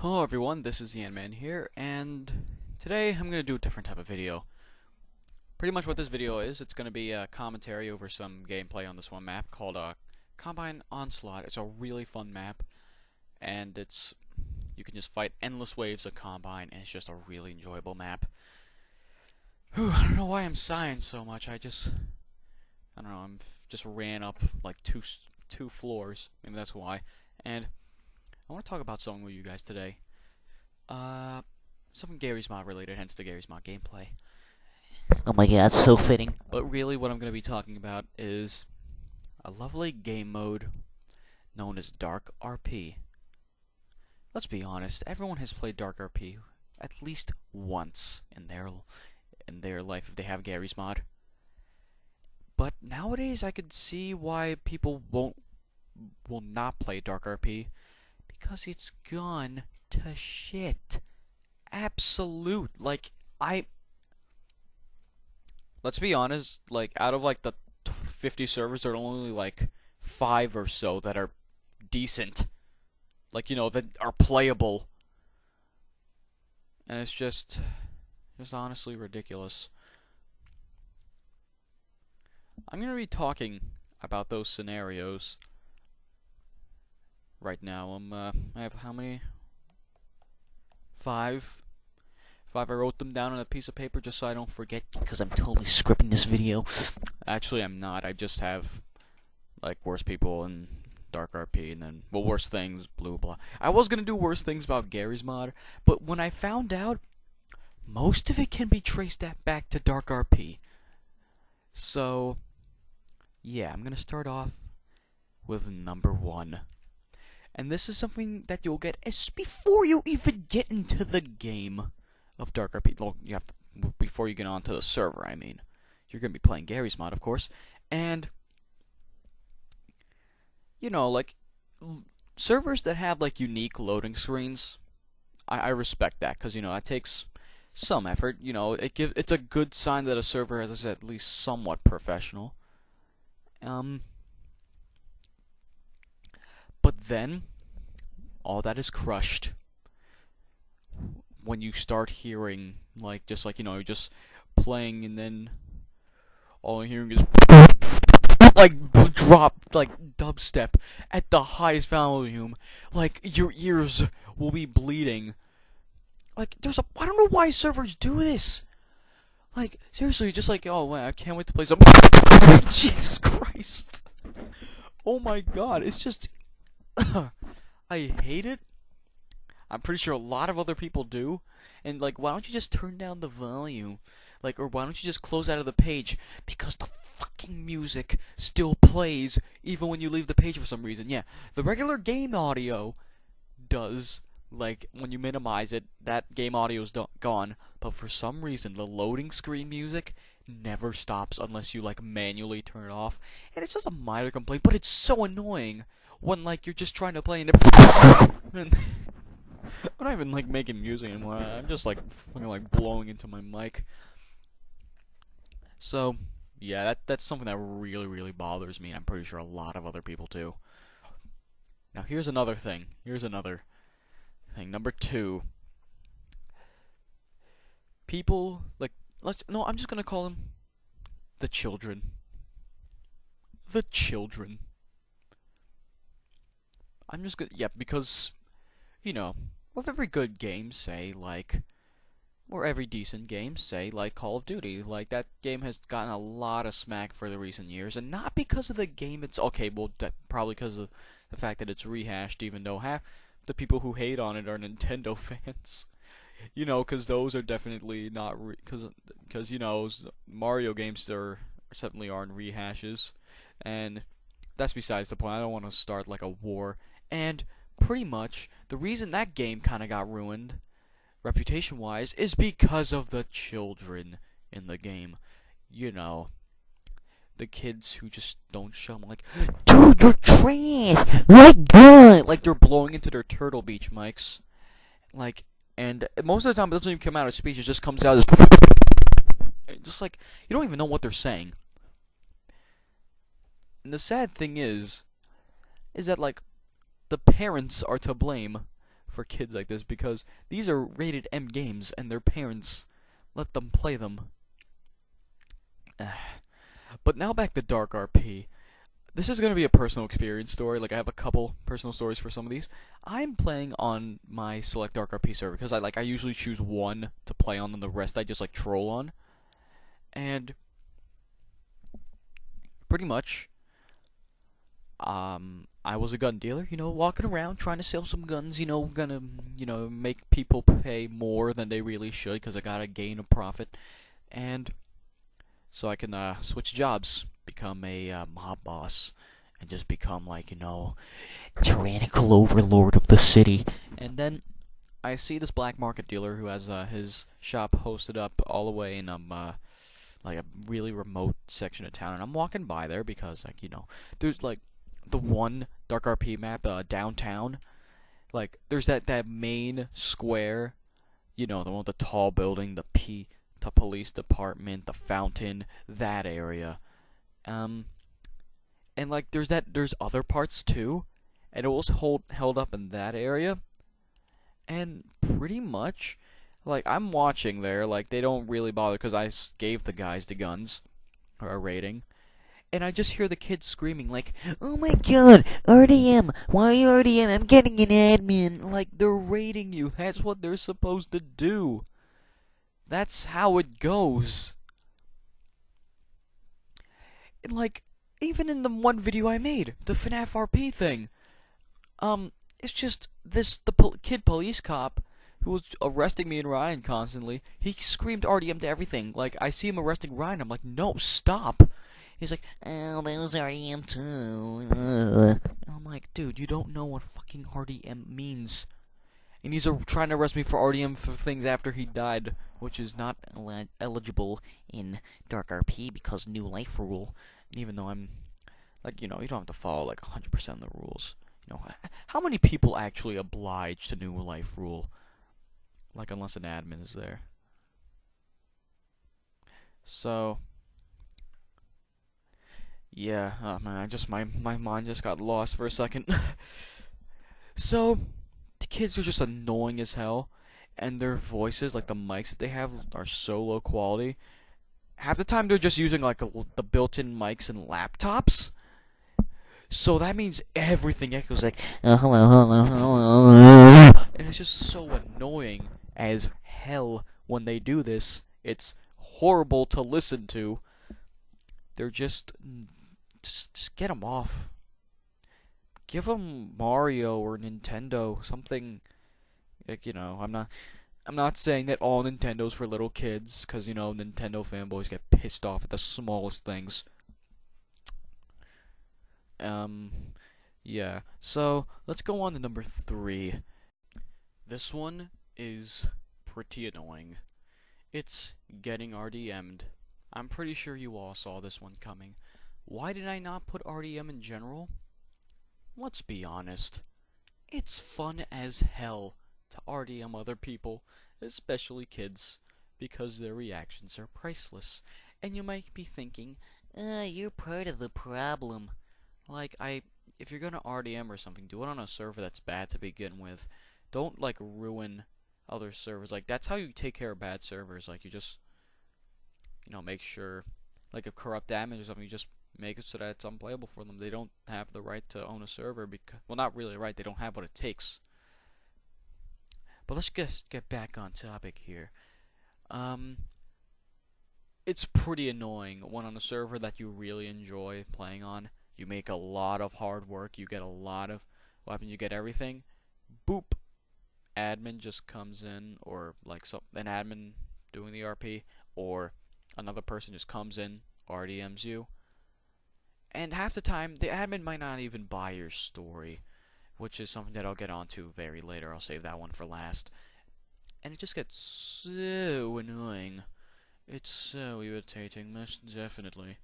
Hello everyone, this is Ian Man here, and today I'm going to do a different type of video. Pretty much what this video is, it's going to be a commentary over some gameplay on this one map called Combine Onslaught. It's a really fun map, and you can just fight endless waves of Combine, and it's just a really enjoyable map. I don't know why I'm sighing so much. I don't know, I'm just ran up like two floors, maybe that's why, and I want to talk about something with you guys today. Something Garry's Mod related, hence the Garry's Mod gameplay. Oh my god, so fitting. But really what I'm going to be talking about is a lovely game mode known as DarkRp. Let's be honest, everyone has played DarkRp at least once in their life if they have Garry's Mod. But nowadays I could see why people will not play DarkRp. Because it's gone to shit. Absolute. Let's be honest, out of the 50 servers, there are only 5 or so that are decent. That are playable. And it's just honestly ridiculous. I'm going to be talking about those scenarios right now. I have how many? 5. I wrote them down on a piece of paper just so I don't forget, Because I'm totally scripting this video. Actually, I'm not. I just have worst people and DarkRp, and then worst things, blah. I was gonna do worst things about Garry's Mod, but when I found out, most of it can be traced back to DarkRp. So, yeah, I'm gonna start off with number 1. And this is something that you'll get before you even get into the game of DarkRp. Well, you have to, before you get onto the server, I mean. You're going to be playing Garry's Mod, of course. And, servers that have, unique loading screens, I respect that, because, that takes some effort. It's a good sign that a server is at least somewhat professional. But then, all that is crushed when you start hearing, you're just playing and then all you're hearing is dubstep at the highest volume. Your ears will be bleeding. I don't know why servers do this. Seriously, just oh man, I can't wait to play some. Jesus Christ. Oh my god, it's just I hate it. I'm pretty sure a lot of other people do. And why don't you just turn down the volume? Or why don't you just close out of the page? Because the fucking music still plays even when you leave the page for some reason. Yeah, the regular game audio does. When you minimize it, that game audio's gone. But for some reason, the loading screen music never stops unless you manually turn it off. And it's just a minor complaint, but it's so annoying when you're just trying to play and I'm not even making music anymore. I'm just fucking blowing into my mic. So yeah, that's something that really bothers me, and I'm pretty sure a lot of other people too. Now here's another thing. Number 2. People I'm just gonna call them the children. The children. I'm just gonna, yeah, because, with every good game, say, or every decent game, say, Call of Duty, that game has gotten a lot of smack for the recent years, and not because of the game, probably because of the fact that it's rehashed, even though half the people who hate on it are Nintendo fans. Because those are definitely not, because, Mario games certainly aren't rehashes, and that's besides the point. I don't want to start a war. And pretty much the reason that game kind of got ruined, reputation-wise, is because of the children in the game. The kids who just don't show them, dude, you're trash! My god! They're blowing into their Turtle Beach mics. And most of the time it doesn't even come out of speech, it just comes out as just you don't even know what they're saying. And the sad thing is that the parents are to blame for kids like this because these are rated M games and their parents let them play them. But now back to DarkRp. This is going to be a personal experience story. Like, I have a couple personal stories for some of these. I'm playing on my select DarkRp server because I usually choose one to play on and the rest I just like troll on. And pretty much I was a gun dealer, walking around trying to sell some guns, gonna, make people pay more than they really should because I gotta gain a profit. And so I can switch jobs, become a mob boss, and just become like, Tyrannical overlord of the city. And then I see this black market dealer who has his shop hosted up all the way in like a really remote section of town, and I'm walking by there because there's like the one DarkRp map downtown. Like there's that main square, the one with the tall building, the police department, the fountain, that area. And like there's other parts too, and it was held up in that area. And pretty much, like, I'm watching there, like, they don't really bother because I gave the guys the guns, or a rating, and I just hear the kids screaming, like, Oh my god, RDM! Why RDM? I'm getting an admin! like, they're rating you. That's what they're supposed to do. That's how it goes. And, like, even in the one video I made, the FNAF RP thing, it's just the kid police cop who was arresting me and Ryan constantly. He screamed RDM to everything. Like, I see him arresting Ryan. I'm like, no, stop. He's like, Oh, that was RDM too. and I'm like, dude, you don't know what fucking RDM means. And he's trying to arrest me for RDM for things after he died, which is not Eligible in DarkRp because new life rule. And even though I'm, like, you don't have to follow, like, 100% of the rules. How many people actually oblige to new life rule? Like, unless an admin is there. So, yeah, oh man, my mind just got lost for a second. So, the kids are just annoying as hell, and their voices, like the mics that they have, are so low quality. Half the time they're just using, like, the built-in mics and laptops. So that means everything echoes like, hello. and it's just so annoying as hell when they do this. It's horrible to listen to. They're just get them off. Give them Mario or Nintendo, something like, I'm not saying that all Nintendo's for little kids, because, Nintendo fanboys get pissed off at the smallest things. Yeah. So, let's go on to number 3. This one is pretty annoying. It's getting RDM'd. I'm pretty sure you all saw this one coming. Why did I not put RDM in general? Let's be honest. It's fun as hell to RDM other people, especially kids, because their reactions are priceless. And you might be thinking, You're part of the problem. like, if you're gonna RDM or something, do it on a server that's bad to begin with. Don't, like, ruin other servers. Like, that's how you take care of bad servers. Like, you just, make sure, like, a corrupt admin or something, you just make it so that it's unplayable for them. They don't have the right to own a server because, well, not really right, they don't have what it takes. But let's get back on topic here. It's pretty annoying when on a server that you really enjoy playing on, you make a lot of hard work, you get a lot of weapons, you get everything, boop, admin just comes in, or like an admin doing the RP, or another person just comes in, RDMs you, and half the time the admin might not even buy your story, which is something that I'll get onto very later. I'll save that one for last. And it just gets so annoying. It's so irritating, most definitely.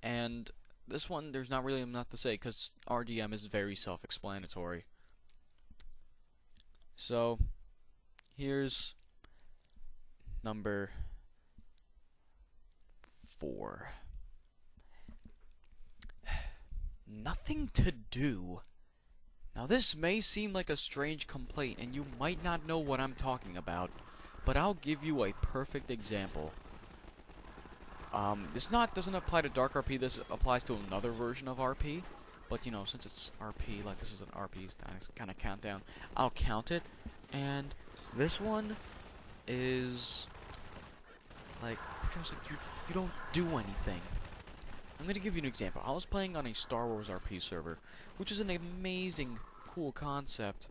And this one, there's not really enough to say, because RDM is very self-explanatory. So, here's number 4. Nothing to do. Now this may seem like a strange complaint, and you might not know what I'm talking about, but I'll give you a perfect example. This doesn't apply to DarkRp, this applies to another version of RP, but you know, since it's RP, like this is an RP kind of countdown, I'll count it, and this one is, like, you don't do anything. I'm gonna give you an example. I was playing on a Star Wars RP server, which is an amazing, cool concept.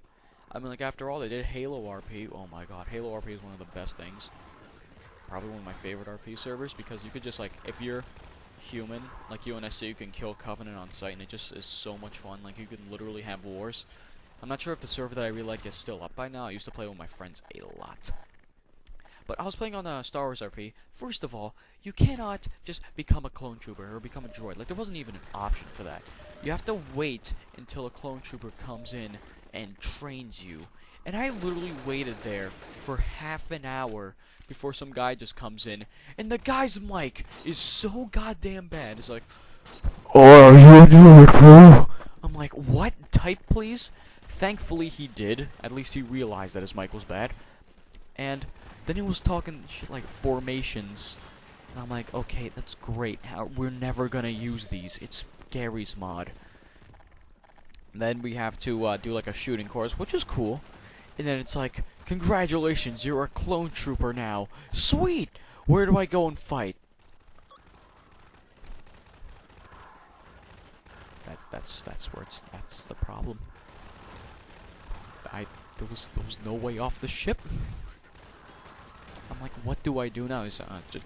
I mean, like, after all, they did Halo RP. Oh my god, Halo RP is one of the best things. Probably one of my favorite RP servers, because you could just, like, if you're human, like UNSC, you can kill Covenant on sight, and it just is so much fun. Like, you can literally have wars. I'm not sure if the server that I really like is still up by now. I used to play with my friends a lot. But I was playing on Star Wars RP. First of all, you cannot just become a clone trooper or become a droid. Like, there wasn't even an option for that. You have to wait until a clone trooper comes in and trains you. And I literally waited there for half an hour before some guy just comes in. And the guy's mic is so goddamn bad. It's like, "Oh, are you a new recruit?" I'm like, "What? Type, please?" Thankfully, he did. At least he realized that his mic was bad. And then he was talking shit like formations. And I'm like, okay, that's great. We're never gonna use these. It's Gary's mod. And then we have to do like a shooting course, which is cool. And then it's like, congratulations, you're a clone trooper now. Sweet! Where do I go and fight? That's the problem. There was no way off the ship. I'm like, what do I do now? He's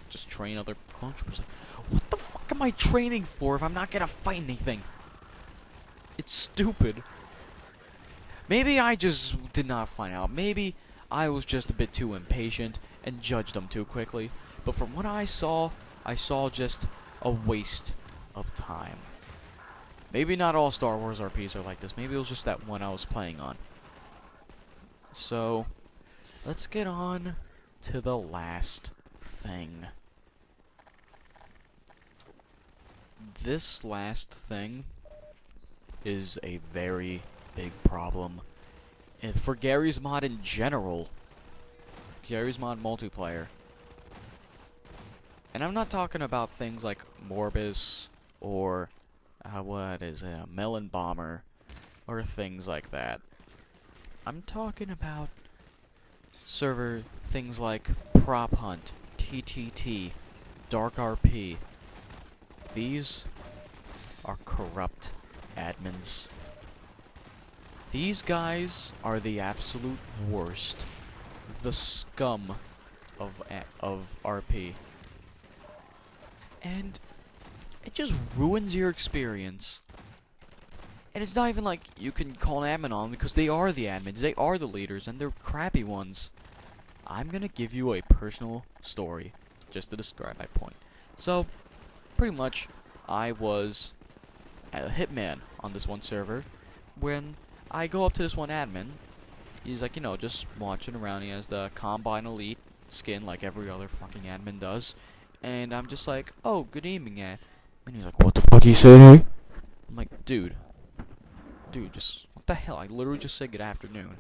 just train other clone troopers. Like, what the fuck am I training for if I'm not gonna fight anything? It's stupid. Maybe I just did not find out. Maybe I was just a bit too impatient and judged them too quickly. But from what I saw just a waste of time. Maybe not all Star Wars RPs are like this. Maybe it was just that one I was playing on. So, let's get on to the last thing. This last thing is a very big problem. And for Gary's mod in general. Gary's mod multiplayer. And I'm not talking about things like Morbus or what is it, a Melon Bomber or things like that. I'm talking about server things like Prop Hunt, TTT, DarkRp. These are corrupt admins. These guys are the absolute worst. The scum of RP. And it just ruins your experience. And it's not even like you can call an admin on because they are the admins, they are the leaders, and they're crappy ones. I'm gonna give you a personal story just to describe my point. So, pretty much, I was a hitman on this one server when I go up to this one admin. He's like, you know, just watching around. He has the Combine Elite skin like every other fucking admin does. And I'm just like, oh, good evening, And he's like, what the fuck you say, hey? I'm like, dude, just, what the hell? I literally just said good afternoon.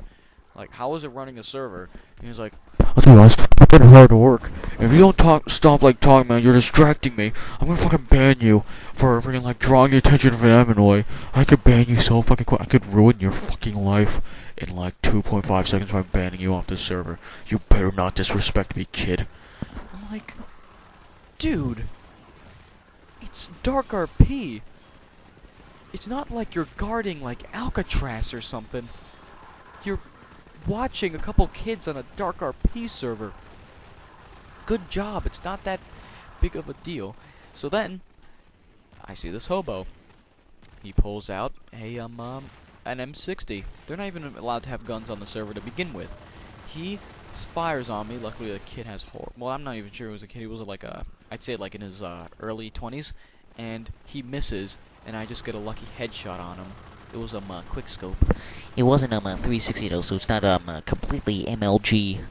Like, how is it running a server? And he's like, I'll tell you what, it's fucking hard to work. If you don't stop, like, talking, man, you're distracting me. I'm gonna fucking ban you for freaking, like, drawing the attention of an admin. I could ban you so fucking quick. I could ruin your fucking life in, like, 2.5 seconds by banning you off this server. You better not disrespect me, kid. I'm like, dude, it's DarkRp. It's not like you're guarding, like, Alcatraz or something. You're watching a couple kids on a DarkRp server. Good job. It's not that big of a deal. So then, I see this hobo. He pulls out a an M60. They're not even allowed to have guns on the server to begin with. He fires on me. Luckily, the kid has well, I'm not even sure it was a kid. He was like I'd say like in his early 20s, and he misses, and I just get a lucky headshot on him. It was a quick scope. It wasn't 360 though, so it's not completely MLG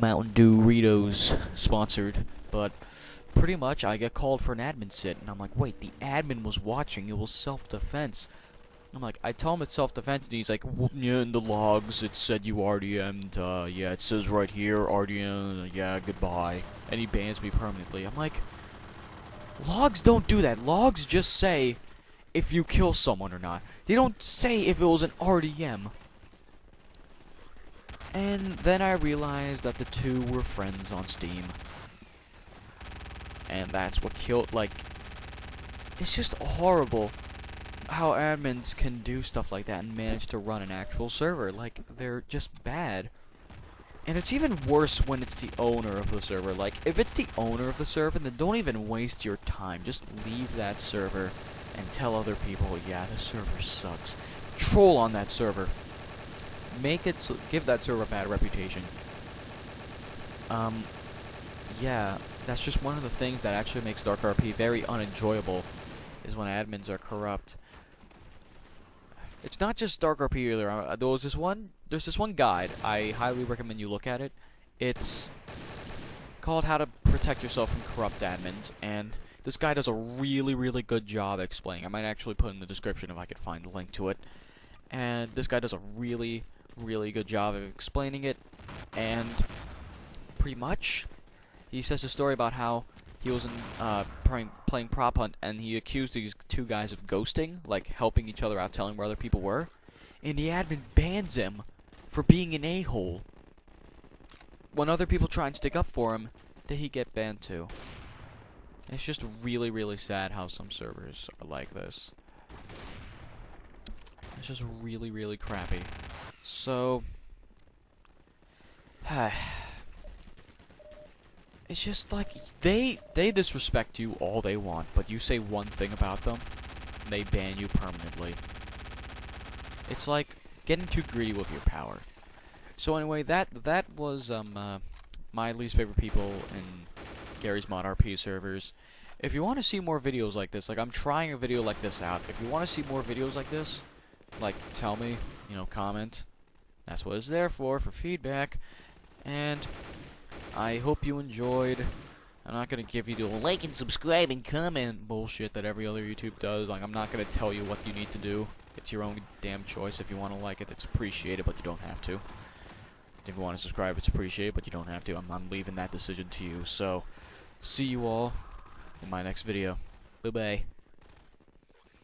Mountain Dew Doritos sponsored, but pretty much I get called for an admin sit, and I'm like, wait, the admin was watching. It was self-defense. I'm like, I tell him it's self-defense, and he's like, well, yeah, in the logs it said you RDM'd, yeah, it says right here, RDM, yeah, goodbye. And he bans me permanently. I'm like, logs don't do that. Logs just say if you kill someone or not. They don't say if it was an RDM. And then I realized that the two were friends on Steam. And that's what killed, like, it's just horrible how admins can do stuff like that and manage to run an actual server. Like, they're just bad. And it's even worse when it's the owner of the server. Like, if it's the owner of the server, then don't even waste your time. Just leave that server and tell other people, yeah, the server sucks. Troll on that server. Make it so, give that server a bad reputation. Yeah, that's just one of the things that actually makes DarkRp very unenjoyable, is when admins are corrupt. It's not just DarkRp either. There's this one guide. I highly recommend you look at it. It's called How to Protect Yourself from Corrupt Admins, and this guy does a really, really good job explaining. I might actually put in the description if I could find a link to it. And this guy does a really, really good job of explaining it, and pretty much he says a story about how he was playing prop hunt, and he accused these two guys of ghosting, like helping each other out, telling where other people were, and the admin bans him for being an a-hole. When other people try and stick up for him, then he get banned too. It's just really, really sad how some servers are like this. It's just really, really crappy. So, it's just like, they disrespect you all they want, but you say one thing about them, and they ban you permanently. It's like getting too greedy with your power. So anyway, that was my least favorite people in Gary's Mod RP servers. If you want to see more videos like this, like I'm trying a video like this out. If you want to see more videos like this, like tell me, you know, comment. That's what it's there for feedback. And I hope you enjoyed. I'm not gonna give you the like and subscribe and comment bullshit that every other YouTube does. Like, I'm not gonna tell you what you need to do. It's your own damn choice. If you want to like it, it's appreciated, but you don't have to. If you want to subscribe, it's appreciated, but you don't have to. I'm leaving that decision to you. So, see you all in my next video. Bye-bye.